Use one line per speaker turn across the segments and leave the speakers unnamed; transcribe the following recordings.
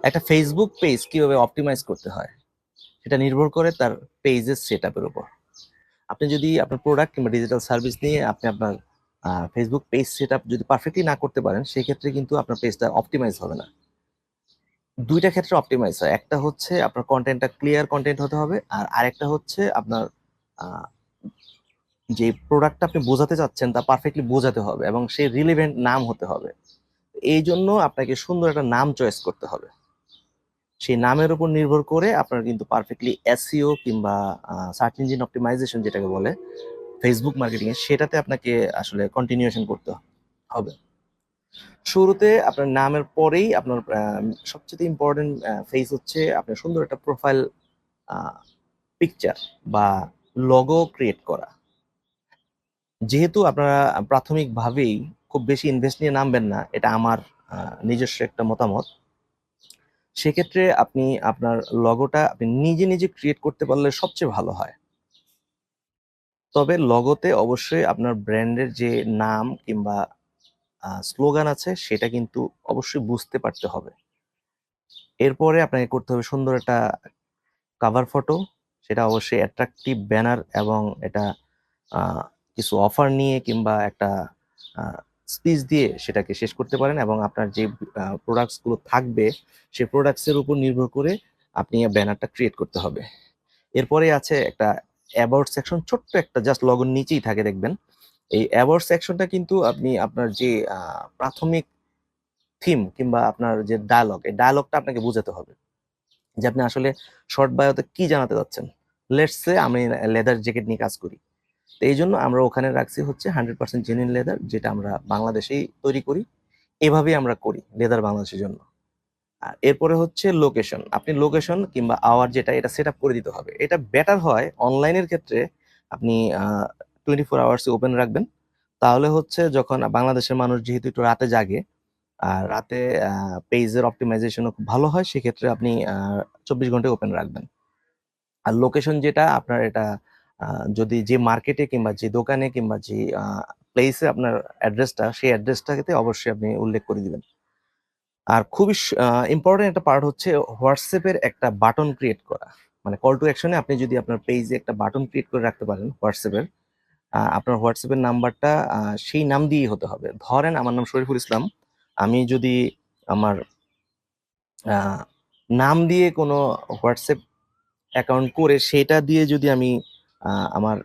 একটা Facebook page কিভাবে optimise করতে হয় সেটা নির্ভর করে তার পেজের সেটআপের উপর। আপনি যদি আপনার প্রোডাক্ট কিংবা ডিজিটাল সার্ভিস নিয়ে আপনি আপনার ফেসবুক পেজ সেটআপ যদি পারফেক্টলি না করতে পারেন, সেক্ষেত্রে কিন্তু আপনার পেজটা অপটিমাইজ হবে না। দুইটা ক্ষেত্রে অপটিমাইজ হয়। একটা হচ্ছে আপনার কন্টেন্টটা ক্লিয়ার কন্টেন্ট হতে হবে, আর আরেকটা হচ্ছে আপনার আহ, যে প্রোডাক্টটা আপনি বোঝাতে চাচ্ছেন তা পারফেক্টলি বোঝাতে হবে এবং সেই রিলেভেন্ট নাম হতে হবে। এই জন্য আপনাকে সুন্দর একটা নাম চয়েস করতে হবে। সেই নামের উপর নির্ভর করে আপনার কিন্তু পারফেক্টলি এসইও কিংবা সার্চ ইঞ্জিন অপটিমাইজেশন যেটাকে বলে ফেসবুক মার্কেটিং এ, সেটাতে আপনাকে আসলে কন্টিনিউশন করতে হবে। শুরুতে আপনার নামের পরেই আপনার সবচেয়ে ইম্পর্টেন্ট ফেজ হচ্ছে আপনার সুন্দর একটা প্রোফাইল পিকচার বা লোগো ক্রিয়েট করা। যেহেতু আপনারা প্রাথমিকভাবেই খুব বেশি ইনভেস্ট নিয়ে নামবেন না, এটা আমার নিজস্ব একটা মতামত। সেক্ষেত্রে আপনি আপনার লগোটা আপনি নিজে নিজে ক্রিয়েট করতে পারলে সবচেয়ে ভালো হয়। তবে লগোতে অবশ্যই আপনার ব্র্যান্ডের যে নাম কিংবা স্লোগান আছে সেটা কিন্তু অবশ্যই বুঝতে পারতে হবে। এরপরে আপনাকে করতে হবে সুন্দর একটা কাভার ফটো, সেটা অবশ্যই অ্যাট্রাকটিভ ব্যানার এবং এটা কিছু অফার নিয়ে কিংবা একটা স্পিচ দিয়ে সেটাকে শেষ করতে পারেন, এবং আপনার যে প্রোডাক্টসগুলো থাকবে সেই প্রোডাক্টসের উপর নির্ভর করে আপনি ব্যানারটা ক্রিয়েট করতে হবে। এরপরে আছে একটা অ্যাবাউট সেকশন, ছোট্ট একটা জাস্ট লগোর নিচেই থাকে দেখবেন। এই অ্যাবাউট সেকশনটা কিন্তু আপনি আপনার যে প্রাথমিক থিম কিংবা আপনার যে ডায়ালগ, এই ডায়ালগটা আপনাকে বোঝাতে হবে যে আপনি আসলে শর্ট বায়োতে কি জানাতে চাচ্ছেন। লেটস সে আমি লেদার জ্যাকেট নিয়ে কাজ করি, তো এই জন্য আমরা ওখানে রাখছি হচ্ছে 100% জেনুইন লেদার, যেটা আমরা বাংলাদেশেই তৈরি করি। এভাবেই আমরা করি লেদার বাংলাদেশের জন্য। আর এরপরে হচ্ছে লোকেশন, আপনি লোকেশন কিংবা আওয়ার যেটা এটা সেট আপ করে দিতে হবে। এটা বেটার হয় অনলাইনের ক্ষেত্রে আপনি 24 আওয়ার্স ওপেন রাখবেন। তাহলে হচ্ছে যখন বাংলাদেশের মানুষ যেহেতু একটু রাতে জাগে, আর রাতে পেজের অপটিমাইজেশনও খুব ভালো হয়, সেক্ষেত্রে আপনি 24 ঘন্টায় ওপেন রাখবেন। আর লোকেশন যেটা আপনার এটা যদি যে মার্কেটে কিংবা যে দোকানে কিংবা যে প্লেসে আপনার অ্যাড্রেসটা, সেই অ্যাড্রেসটাকে অবশ্যই আপনি উল্লেখ করে দিবেন। আর খুবই ইম্পর্টেন্ট একটা পার্ট হচ্ছে হোয়াটসঅ্যাপের একটা বাটন ক্রিয়েট করা। মানে কল টু অ্যাকশনে আপনি যদি আপনার পেজে একটা বাটন ক্রিয়েট করে রাখতে পারেন হোয়াটসঅ্যাপের, আপনার হোয়াটসঅ্যাপের নাম্বারটা সেই নাম দিয়েই হতে হবে। ধরেন আমার নাম শরীফুল ইসলাম, আমি যদি আমার নাম দিয়ে কোনো হোয়াটসঅ্যাপ অ্যাকাউন্ট করে সেটা দিয়ে যদি আমি আমার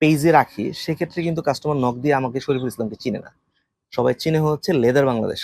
পেজে রাখি, সেক্ষেত্রে কিন্তু কাস্টমার নক দিয়ে আমাকে শরীফুল ইসলামকে চিনে না। সবাই চিনে হচ্ছে লেদার বাংলাদেশ।